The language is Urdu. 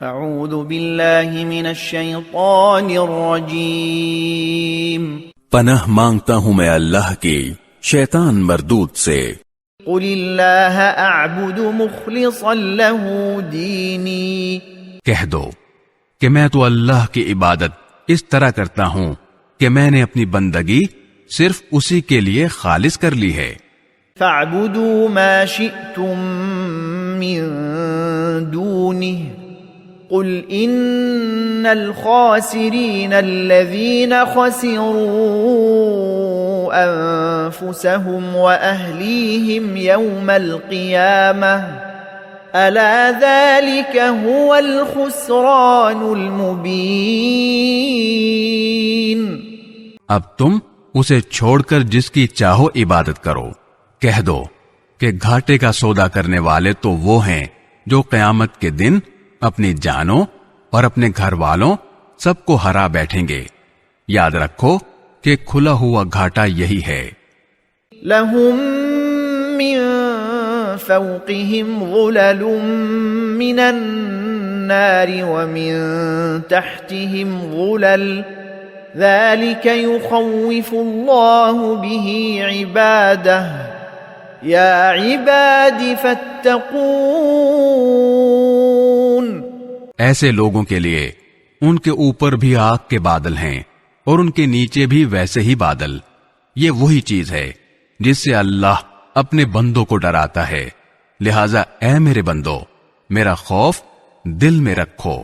اعوذ باللہ من الشیطان الرجیم پناہ مانگتا ہوں میں اللہ کی شیطان مردود سے۔ قل اللہ اعبد مخلصا له دینی، کہہ دو کہ میں تو اللہ کی عبادت اس طرح کرتا ہوں کہ میں نے اپنی بندگی صرف اسی کے لیے خالص کر لی ہے۔ فاعبدوا ما شئتم من دونه قل ان الخاسرین الذین خسروا انفسهم واهلیہم یوم القیامہ الا ذلك هو الخسران المبین۔ اب تم اسے چھوڑ کر جس کی چاہو عبادت کرو، کہہ دو کہ گھاٹے کا سودا کرنے والے تو وہ ہیں جو قیامت کے دن اپنی جانوں اور اپنے گھر والوں سب کو ہرا بیٹھیں گے۔ یاد رکھو کہ کھلا ہوا گھاٹا یہی ہے۔ لهم من فوقهم ظلل من النار ومن تحتهم ظلل ذلك يخوف الله به عباده يا عباد فاتقون۔ ایسے لوگوں کے لیے ان کے اوپر بھی آگ کے بادل ہیں اور ان کے نیچے بھی ویسے ہی بادل۔ یہ وہی چیز ہے جس سے اللہ اپنے بندوں کو ڈراتا ہے، لہذا اے میرے بندو میرا خوف دل میں رکھو۔